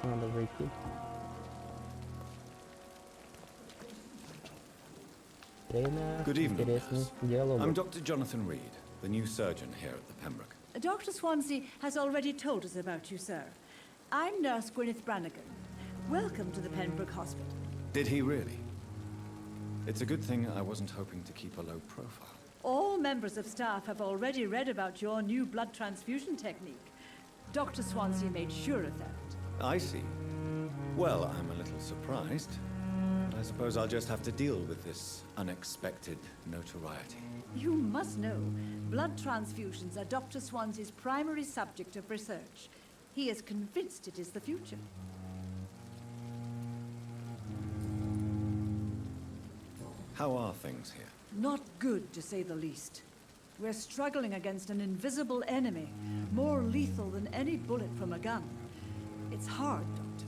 надо зайти. Время Good evening, интересных nurse. I'm диалогов. Dr. Jonathan Reed, the new surgeon here at the Pembroke. Dr. Swansea has already told us about you, sir. I'm Nurse Gwyneth Brannigan. Welcome to the Pembroke Hospital. Did he really? It's a good thing I wasn't hoping to keep a low profile. All members of staff have already read about your new blood transfusion technique. Dr. Swansea made sure of that. I see. Well, I'm a little surprised. But I suppose I'll just have to deal with this unexpected notoriety. You must know, blood transfusions are Dr. Swansea's primary subject of research. He is convinced it is the future. How are things here? Not good, to say the least. We're struggling against an invisible enemy, more lethal than any bullet from a gun. It's hard, Doctor.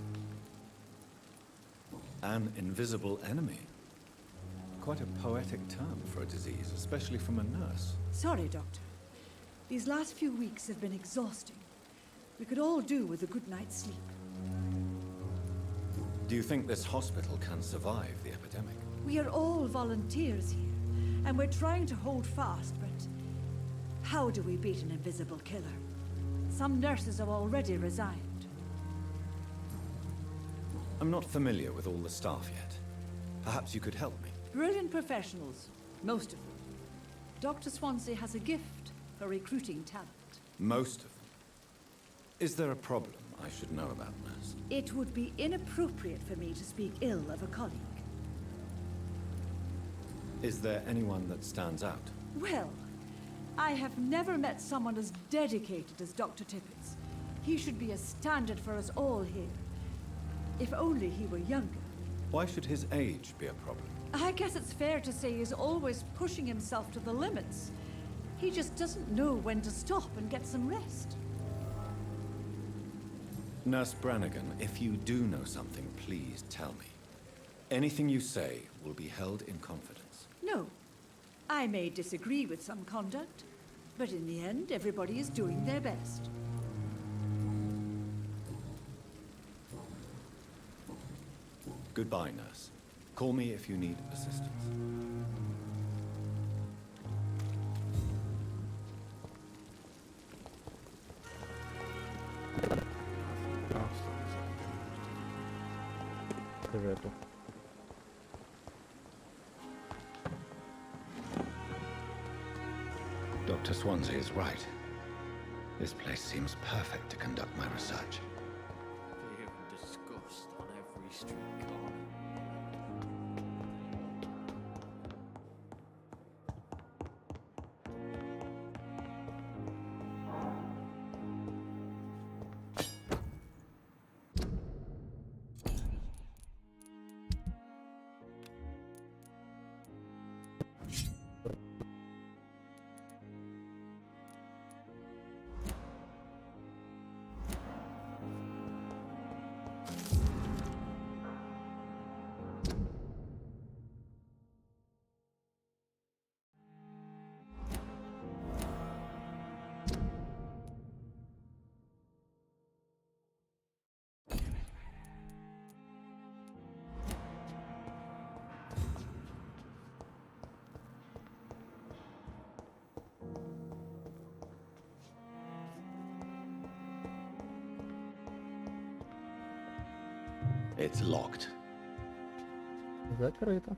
An invisible enemy? Quite a poetic term for a disease, especially from a nurse. Sorry, Doctor. These last few weeks have been exhausting. We could all do with a good night's sleep. Do you think this hospital can survive the epidemic? We are all volunteers here, and we're trying to hold fast, but how do we beat an invisible killer? Some nurses have already resigned. I'm not familiar with all the staff yet. Perhaps you could help me. Brilliant professionals, most of them. Dr. Swansea has a gift for recruiting talent. Most of them. Is there a problem I should know about, nurse? It would be inappropriate for me to speak ill of a colleague. Is there anyone that stands out? Well, I have never met someone as dedicated as Dr. Tippett. He should be a standard for us all here. If only he were younger. Why should his age be a problem? I guess it's fair to say he's always pushing himself to the limits. He just doesn't know when to stop and get some rest. Nurse Brannigan, if you do know something, please tell me. Anything you say will be held in confidence. No. I may disagree with some conduct, but in the end, everybody is doing their best. Goodbye, nurse. Call me if you need assistance. Сюжету. Dr. Swansea is right. This place seems perfect to conduct my research. Fear and disgust on every street corner. It's locked. Закрыто.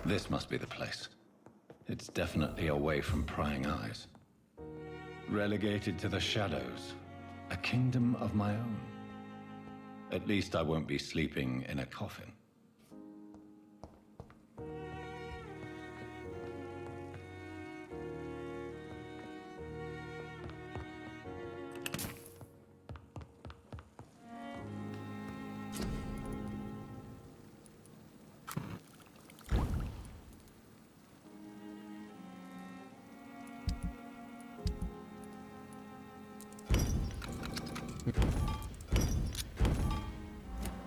This must be the place. It's definitely away from prying eyes. Relegated to the shadows. A kingdom of my own. At least I won't be sleeping in a coffin.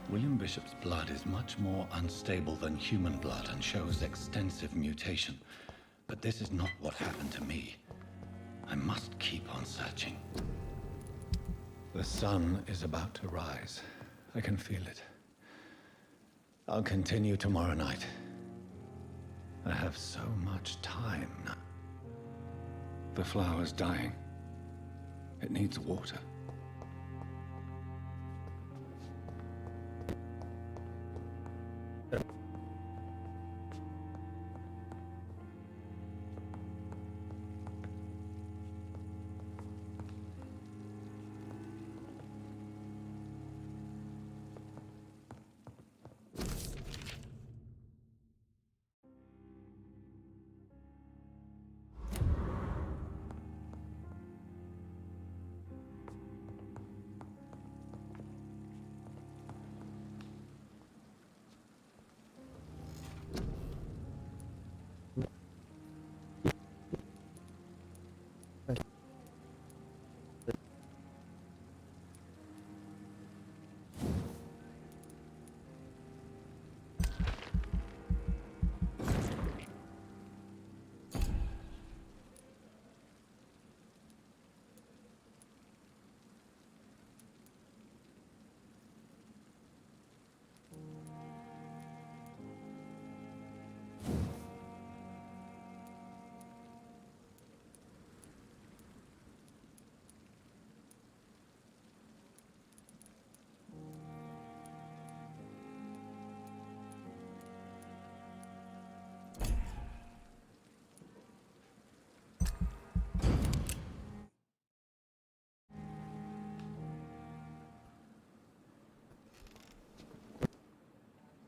William Bishop's blood is much more unstable than human blood and shows extensive mutation. But this is not what happened to me. I must keep on searching. The sun is about to rise. I can feel it. I'll continue tomorrow night. I have so much time now. The flower's dying. It needs water.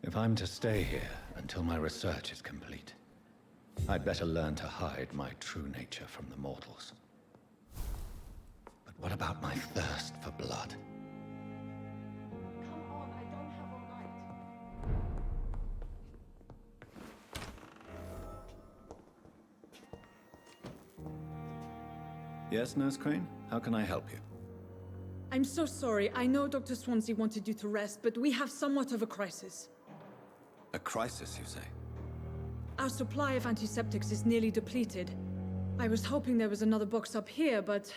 If I'm to stay here until my research is complete, I'd better learn to hide my true nature from the mortals. But what about my thirst for blood? Come on, I don't have all night. Yes, Nurse Crane? How can I help you? I'm so sorry. I know Dr. Swansea wanted you to rest, but we have somewhat of a crisis. A crisis, you say? Our supply of antiseptics is nearly depleted. I was hoping there was another box up here, but...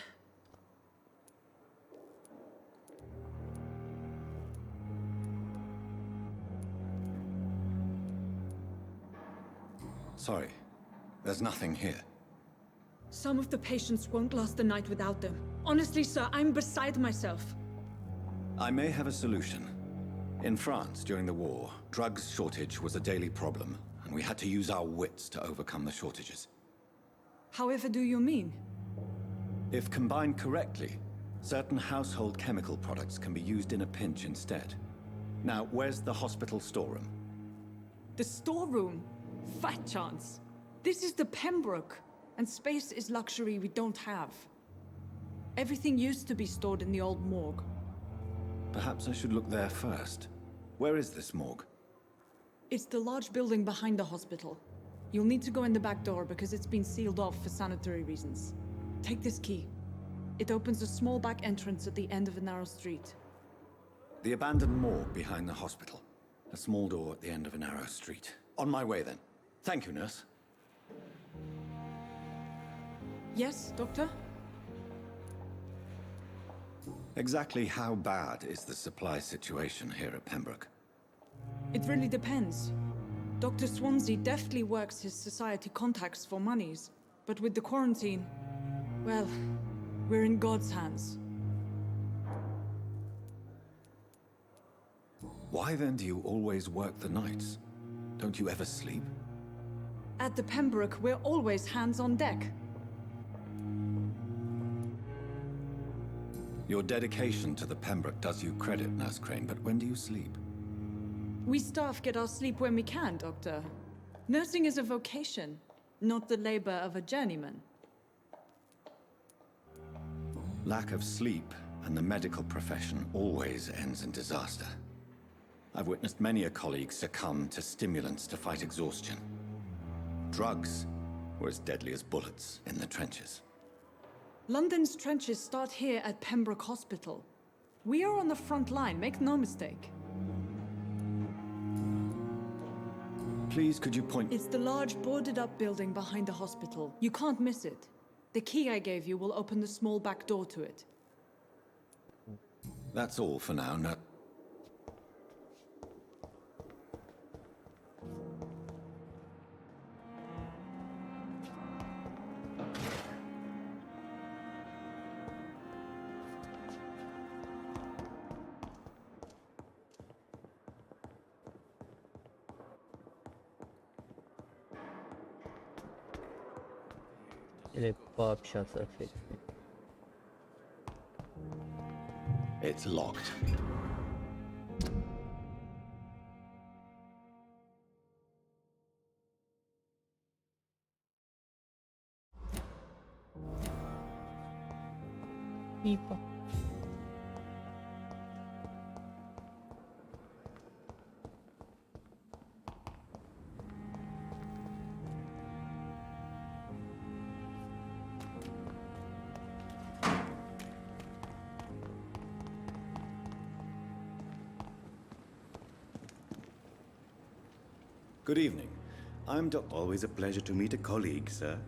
Sorry, there's nothing here. Some of the patients won't last the night without them. Honestly, sir, I'm beside myself. I may have a solution. In France, during the war, drugs shortage was a daily problem, and we had to use our wits to overcome the shortages. However do you mean? If combined correctly, certain household chemical products can be used in a pinch instead. Now, where's the hospital storeroom? The storeroom? Fat chance. This is the Pembroke, and space is luxury we don't have. Everything used to be stored in the old morgue. Perhaps I should look there first. Where is this morgue? It's the large building behind the hospital. You'll need to go in the back door because it's been sealed off for sanitary reasons. Take this key. It opens a small back entrance at the end of a narrow street. The abandoned morgue behind the hospital. A small door at the end of a narrow street. On my way then. Thank you, nurse. Yes, Doctor? Exactly how bad is the supply situation here at Pembroke? It really depends. Dr. Swansea deftly works his society contacts for monies, but with the quarantine, well, we're in God's hands. Why then do you always work the nights? Don't you ever sleep? At the Pembroke, we're always hands on deck. Your dedication to the Pembroke does you credit, Nurse Crane, but when do you sleep? We staff get our sleep when we can, Doctor. Nursing is a vocation, not the labor of a journeyman. Lack of sleep and the medical profession always ends in disaster. I've witnessed many a colleague succumb to stimulants to fight exhaustion. Drugs were as deadly as bullets in the trenches. London's trenches start here at Pembroke Hospital. We are on the front line, make no mistake. Please, could you point... It's the large boarded-up building behind the hospital. You can't miss it. The key I gave you will open the small back door to it. That's all for now, no... Или пообщаться опять. It's locked. Пипа. Good evening. I'm Doc. Always a pleasure to meet a colleague, sir.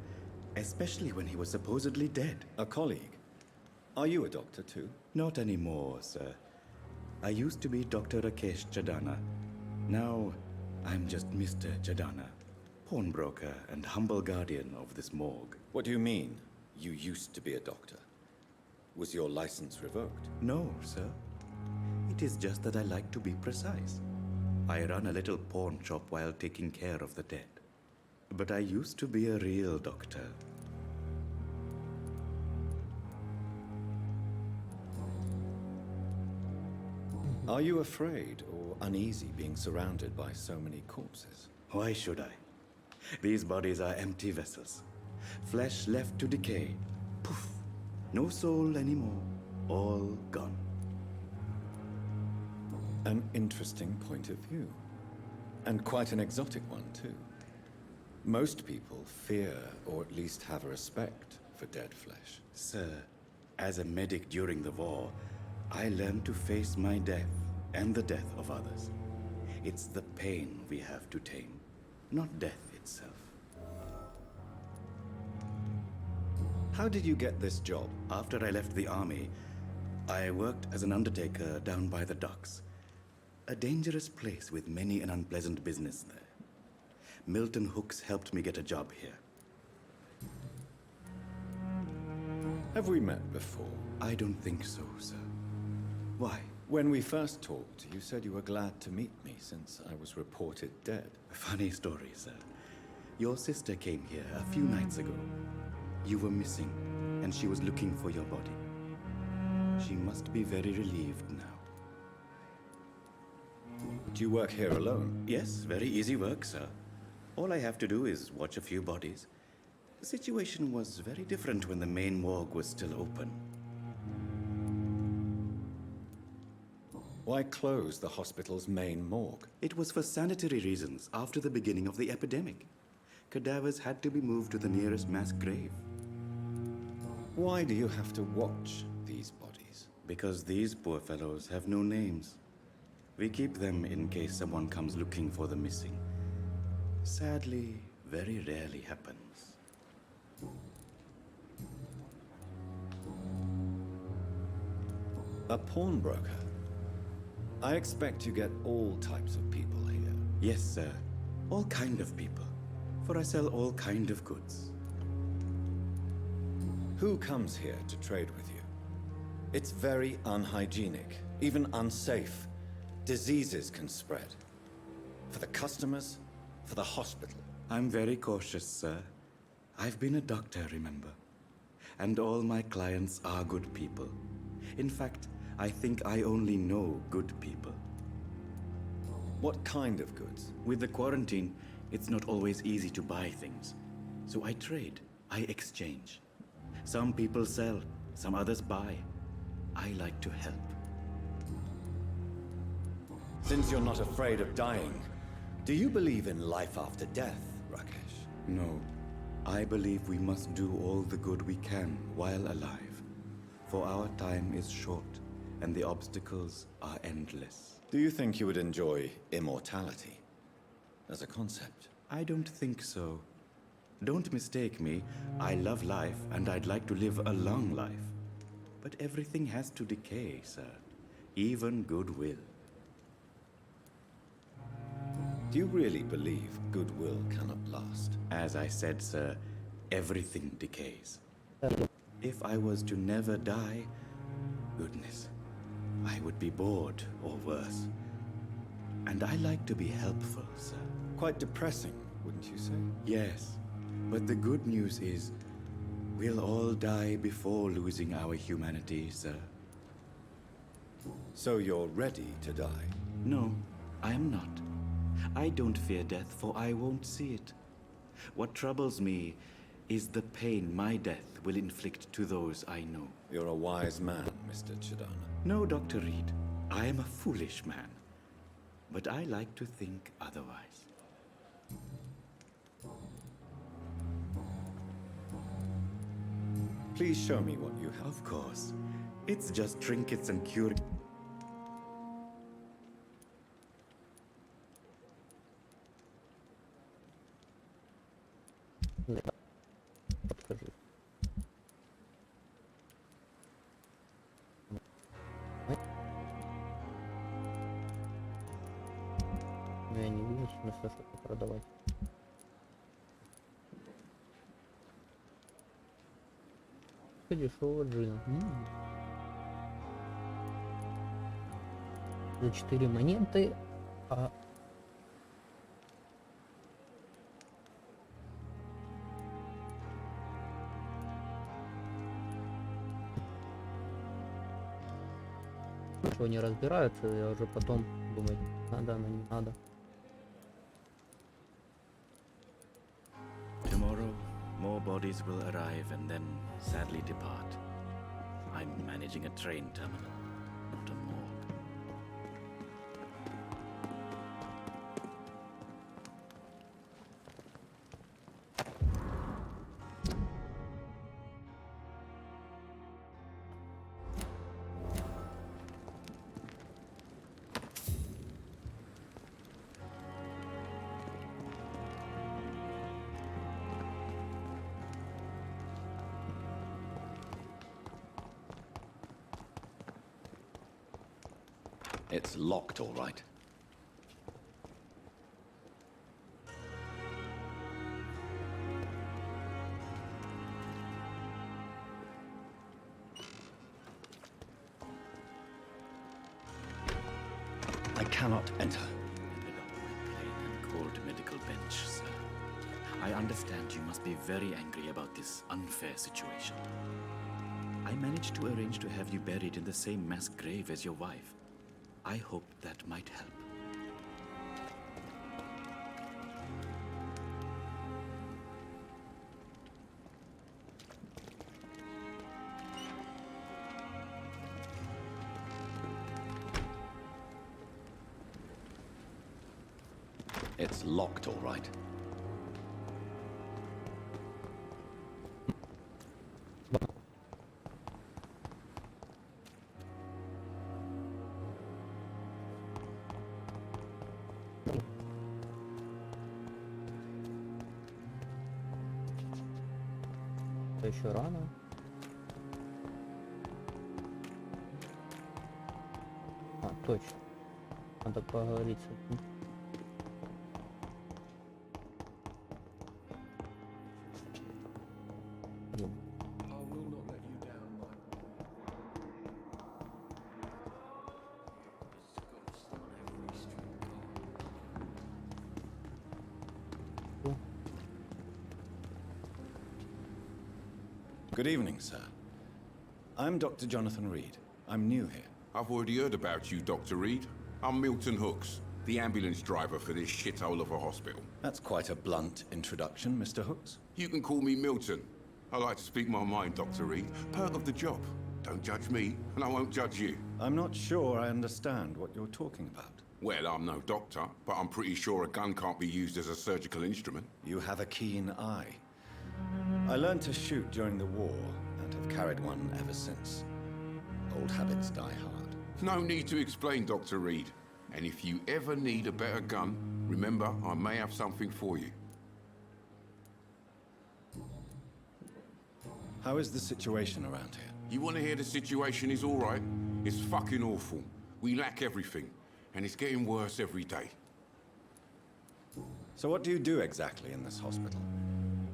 Especially when he was supposedly dead. A colleague? Are you a doctor too? Not anymore, sir. I used to be Dr. Rakesh Chadana. Now, I'm just Mr. Chadana, pawnbroker and humble guardian of this morgue. What do you mean, you used to be a doctor? Was your license revoked? No, sir. It is just that I like to be precise. I run a little pawn shop while taking care of the dead. But I used to be a real doctor. Are you afraid or uneasy being surrounded by so many corpses? Why should I? These bodies are empty vessels. Flesh left to decay. Poof. No soul anymore. All gone. An interesting point of view. And quite an exotic one, too. Most people fear, or at least have a respect, for dead flesh. Sir, as a medic during the war, I learned to face my death and the death of others. It's the pain we have to tame, not death itself. How did you get this job? After I left the army, I worked as an undertaker down by the docks. A dangerous place with many an unpleasant business there. Milton Hooks helped me get a job here. Have we met before? I don't think so, sir. Why? When we first talked, you said you were glad to meet me since I was reported dead. Funny story, sir. Your sister came here a few nights ago. You were missing, and she was looking for your body. She must be very relieved now. Do you work here alone? Yes, very easy work, sir. All I have to do is watch a few bodies. The situation was very different when the main morgue was still open. Why close the hospital's main morgue? It was for sanitary reasons after the beginning of the epidemic. Cadavers had to be moved to the nearest mass grave. Why do you have to watch these bodies? Because these poor fellows have no names. We keep them in case someone comes looking for the missing. Sadly, very rarely happens. A pawnbroker? I expect you get all types of people here. Yes, sir. All kind of people. For I sell all kind of goods. Who comes here to trade with you? It's very unhygienic, even unsafe. Diseases can spread. For the customers, for the hospital. I'm very cautious, sir. I've been a doctor, remember? And all my clients are good people. In fact, I think I only know good people. What kind of goods? With the quarantine, it's not always easy to buy things. So I trade, I exchange. Some people sell, some others buy. I like to help. Since you're not afraid of dying, do you believe in life after death, Rakesh? No, I believe we must do all the good we can while alive. For our time is short, and the obstacles are endless. Do you think you would enjoy immortality? as a concept. I don't think so. Don't mistake me. I love life and I'd like to live a long life. But everything has to decay, sir. Even goodwill. Do you really believe goodwill cannot last? As I said, sir, everything decays. If I was to never die, goodness, I would be bored or worse. And I like to be helpful, sir. Quite depressing, wouldn't you say? Yes, but the good news is, we'll all die before losing our humanity, sir. So you're ready to die? No, I am not. I don't fear death, for I won't see it. What troubles me is the pain my death will inflict to those I know. You're a wise man, Mr. Chidana. No, Dr. Reed, I am a foolish man. But I like to think otherwise. Please show me what you have. Of course. It's just trinkets and cure. Подскажи. Но я не вижу смысла что-то продавать. Дешевого джина. За 4 монеты, а ничего не разбираются, я уже потом думаю, надо, оно не надо. Tomorrow, more bodies will arrive and then sadly depart. I'm managing a train terminal, not a morgue. It's locked, all right. I cannot enter. Ended up on my plain and cold medical bench, sir. I understand you must be very angry about this unfair situation. I managed to arrange to have you buried in the same mass grave as your wife. I hope that might help. It's locked, all right. Еще рано. А, точно. Надо поговорить с этим. Good evening, sir. I'm Dr. Jonathan Reed. I'm new here. I've already heard about you, Dr. Reed. I'm Milton Hooks, the ambulance driver for this shithole of a hospital. That's quite a blunt introduction, Mr. Hooks. You can call me Milton. I like to speak my mind, Dr. Reed. Perk of the job. Don't judge me, and I won't judge you. I'm not sure I understand what you're talking about. Well, I'm no doctor, but I'm pretty sure a gun can't be used as a surgical instrument. You have a keen eye. I learned to shoot during the war, and have carried one ever since. Old habits die hard. No need to explain, Dr. Reed. And if you ever need a better gun, remember, I may have something for you. How is the situation around here? You want to hear the situation is all right? It's fucking awful. We lack everything, and it's getting worse every day. So what do you do exactly in this hospital?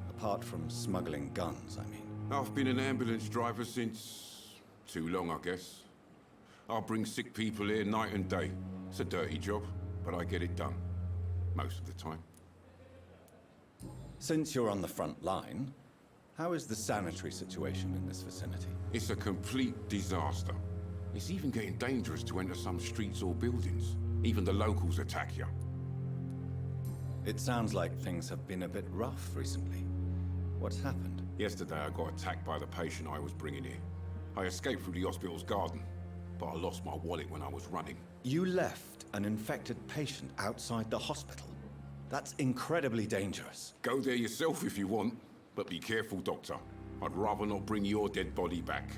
Apart from smuggling guns, I mean. I've been an ambulance driver since... too long, I guess. I bring sick people here night and day. It's a dirty job, but I get it done. Most of the time. Since you're on the front line, how is the sanitary situation in this vicinity? It's a complete disaster. It's even getting dangerous to enter some streets or buildings. Even the locals attack you. It sounds like things have been a bit rough recently. What's happened? Yesterday I got attacked by the patient I was bringing here. I escaped through the hospital's garden, but I lost my wallet when I was running. You left an infected patient outside the hospital? That's incredibly dangerous. Go there yourself if you want, but be careful, Doctor. I'd rather not bring your dead body back.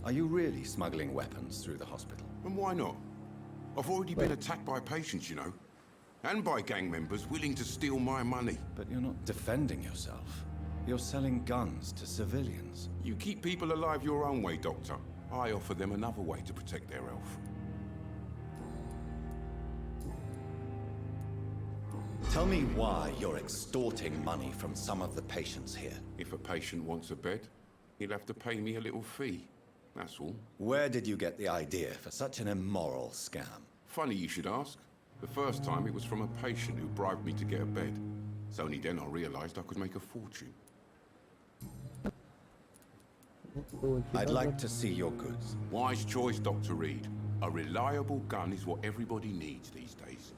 Are you really smuggling weapons through the hospital? And why not? I've already been attacked by patients, you know. And by gang members willing to steal my money. But you're not defending yourself. You're selling guns to civilians. You keep people alive your own way, Doctor. I offer them another way to protect their health. Tell me why you're extorting money from some of the patients here. If a patient wants a bed, he'll have to pay me a little fee. That's all. Where did you get the idea for such an immoral scam? Funny you should ask. The first time it was from a patient who bribed me to get a bed. It's only then I realized I could make a fortune. I'd like to see your goods. Wise choice, Dr. Reed. A reliable gun is what everybody needs these days.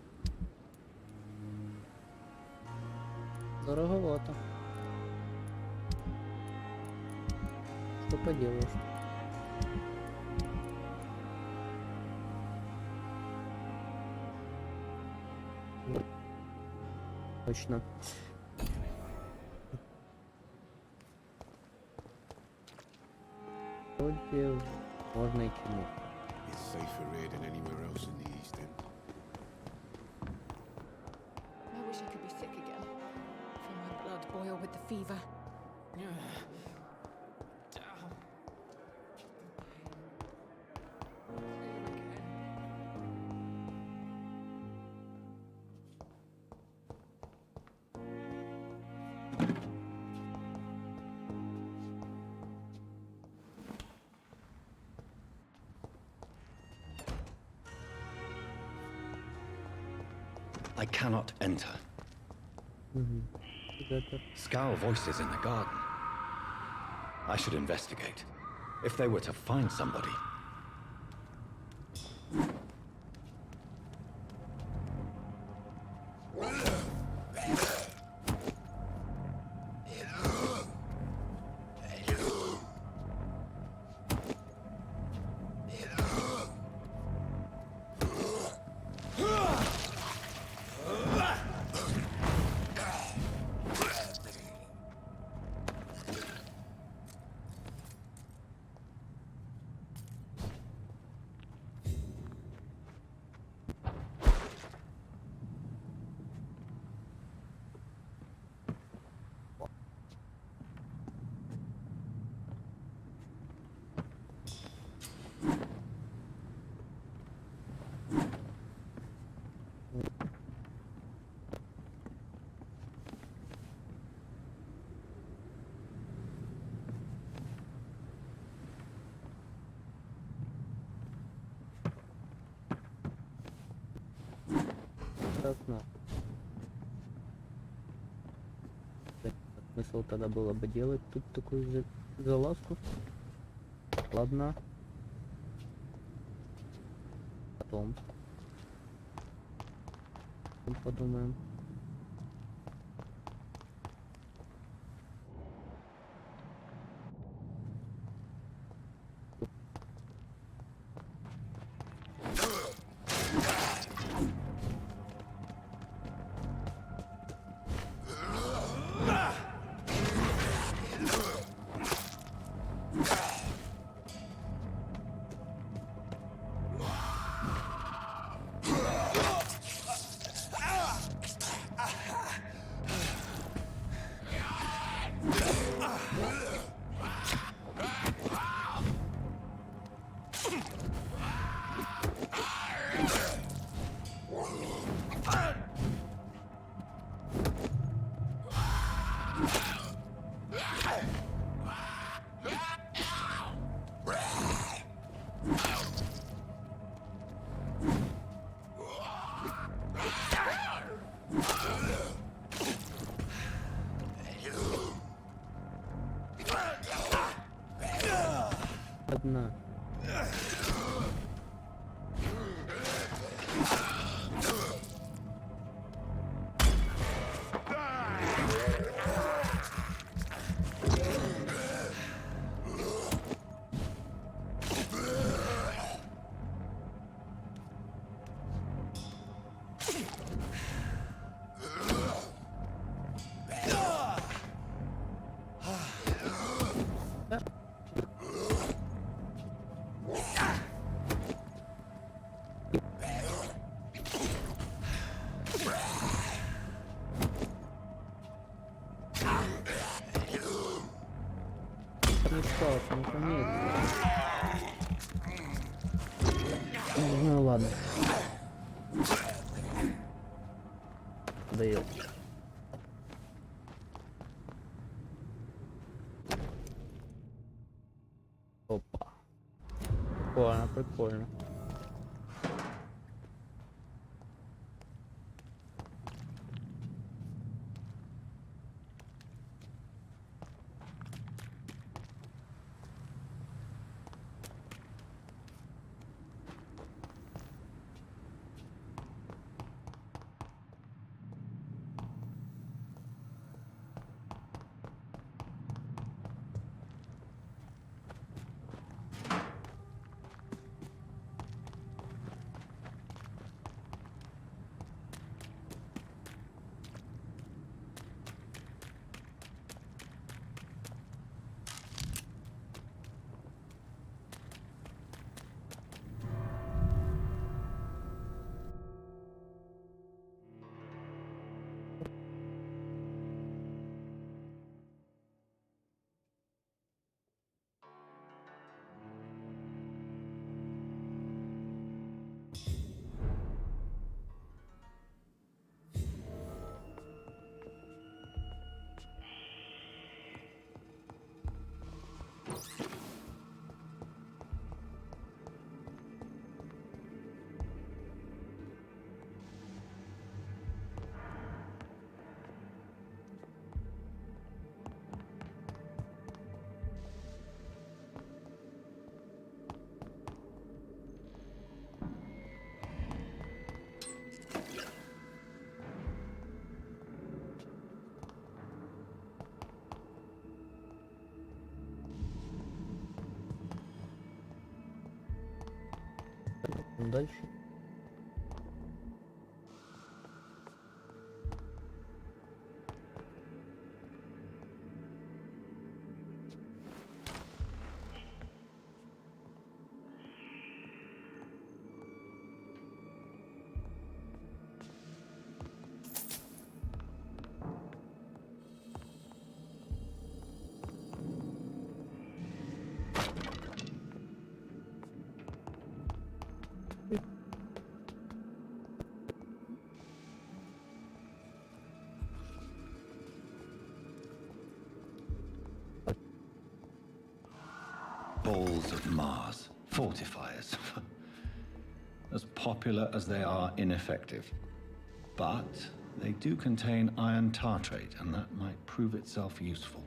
Дороговато. Что поделаешь? Точно. Вроде можно и тянуть. It's safer here than anywhere else in the East End. I wish I could be sick again. Feel my blood boil with the fever. I cannot enter. Ребята, Scowl voices in the garden. I should investigate. If they were to find somebody. красна. Смысл тогда было бы делать тут такую залазку. Ладно. Потом подумаем. Одна. Ну что, наконец-то. Ну ладно. Дает. Опа. Прикольно, прикольно. Дальше. Balls of Mars, fortifiers. As popular as they are ineffective. But they do contain iron tartrate, and that might prove itself useful.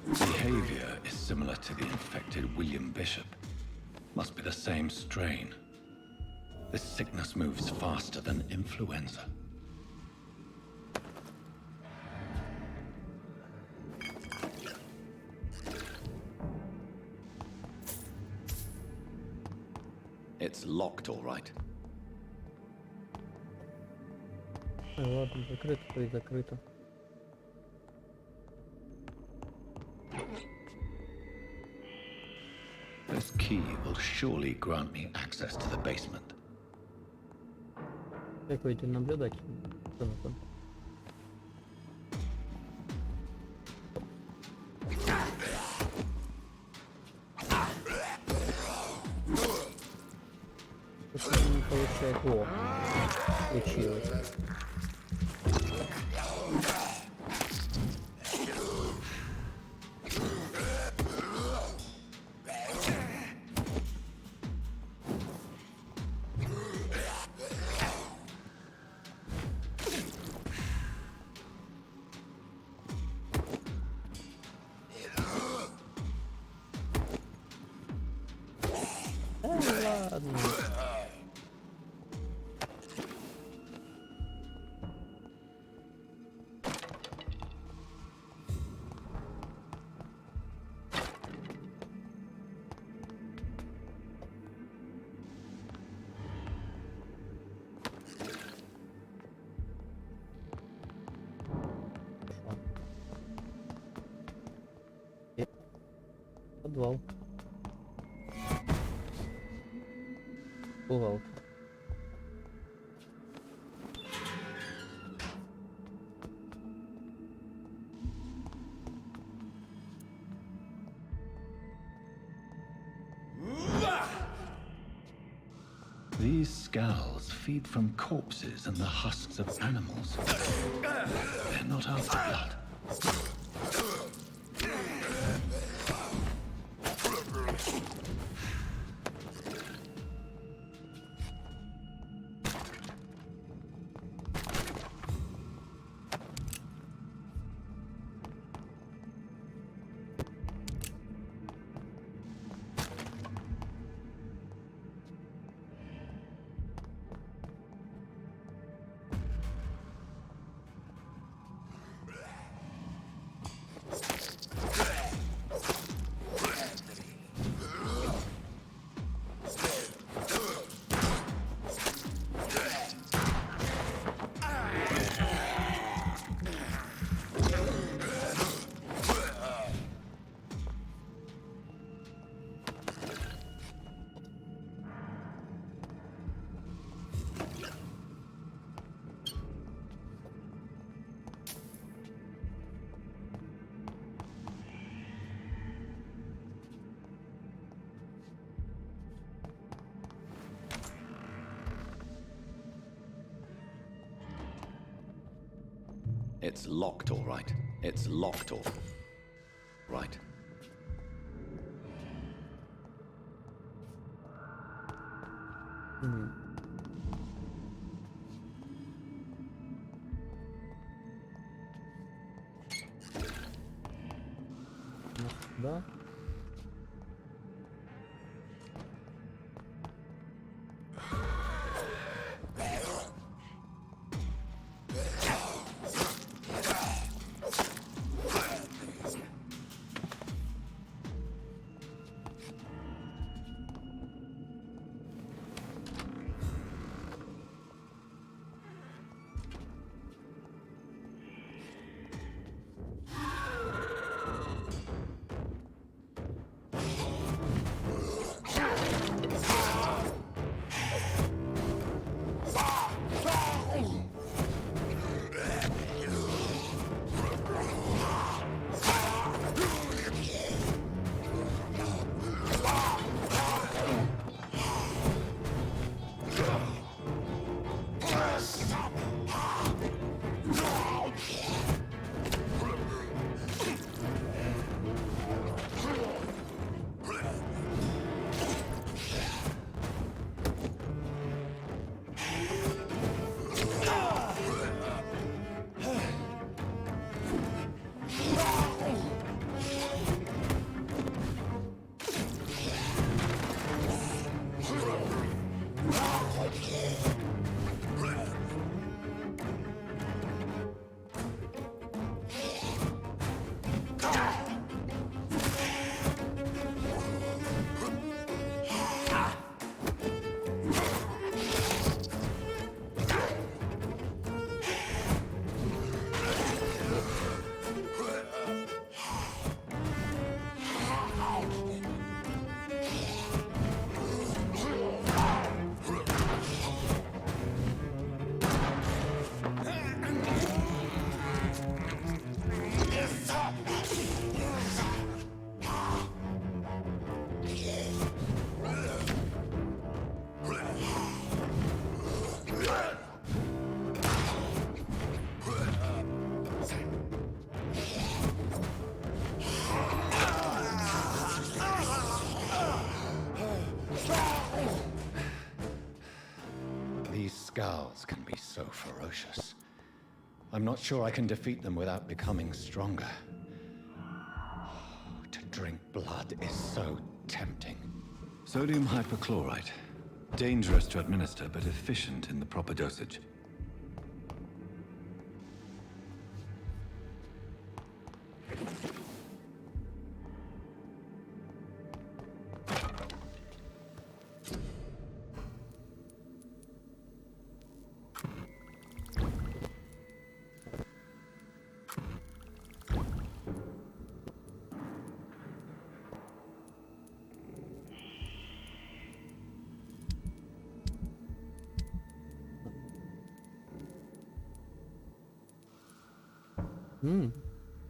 Behavior is similar to the infected William Bishop. Must be the same strain. This sickness moves faster than influenza. It's locked, all right. Ладно, закрыто, то и закрыто. This key will surely grant me access to the basement. Какой ты наблюдатель. Джонатан. Что-то не получается. О, получилось. Ладно. Подвал. Бухгалка. These skulls feed from corpses and the husks of animals. They're not after blood. It's locked, all right. It's locked, all right. Да. scowls can be so ferocious. I'm not sure I can defeat them without becoming stronger. To drink blood is so tempting. Sodium hypochlorite. Dangerous to administer, but efficient in the proper dosage.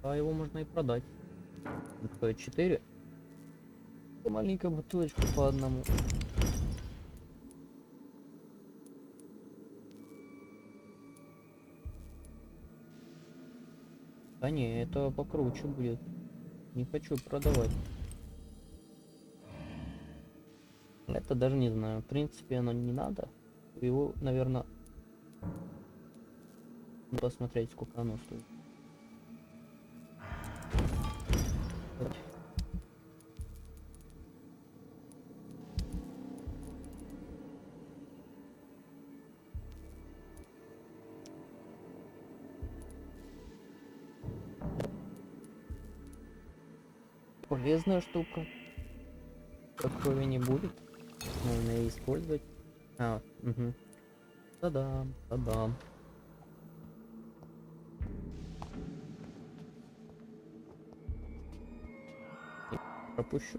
А его можно и продать. Стоит 4. Маленькая бутылочка по одному. Да не, это покруче будет. Не хочу продавать. Это даже не знаю. В принципе, оно не надо. Его, наверное, посмотреть, сколько оно стоит. Полезная штука. Крови не будет. Можно ее использовать. Угу. Та-дам, та-дам. Пропущу.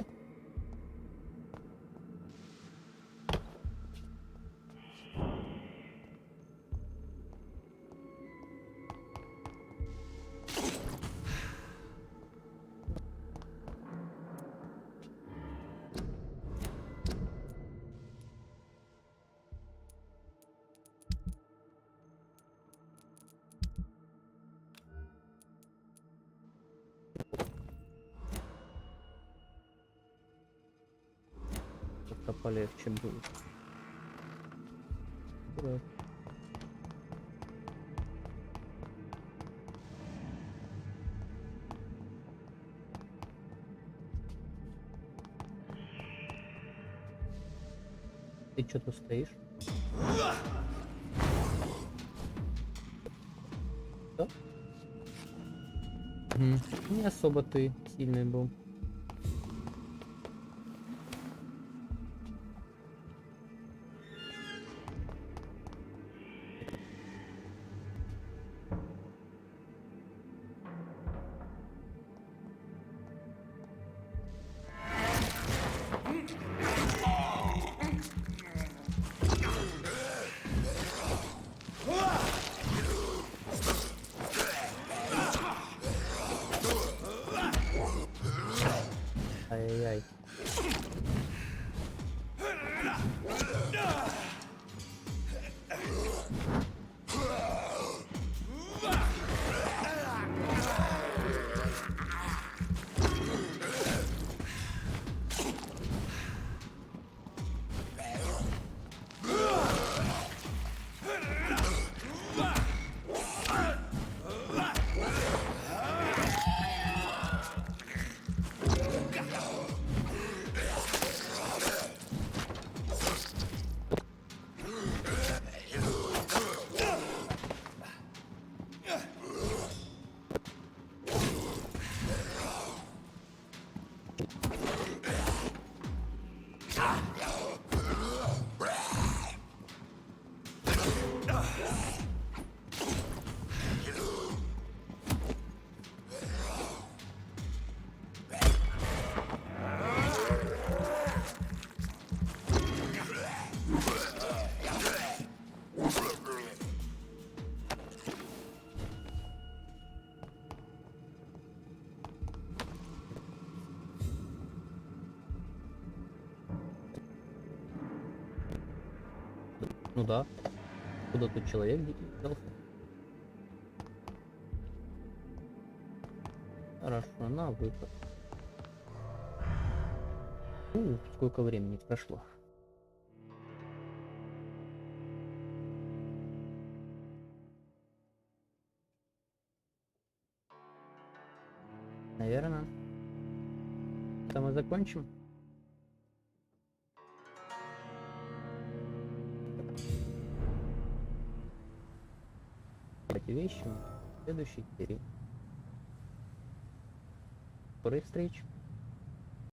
Как-то полегче будет. Да. Ты что тут стоишь? Что? Не особо ты сильный был. Ай-яй-яй. Ну да. Куда тут человек взялся? Хорошо, на выход. Сколько времени прошло. Наверное. Это мы закончим. Эти вещи в следующей серии. Скорой встречи.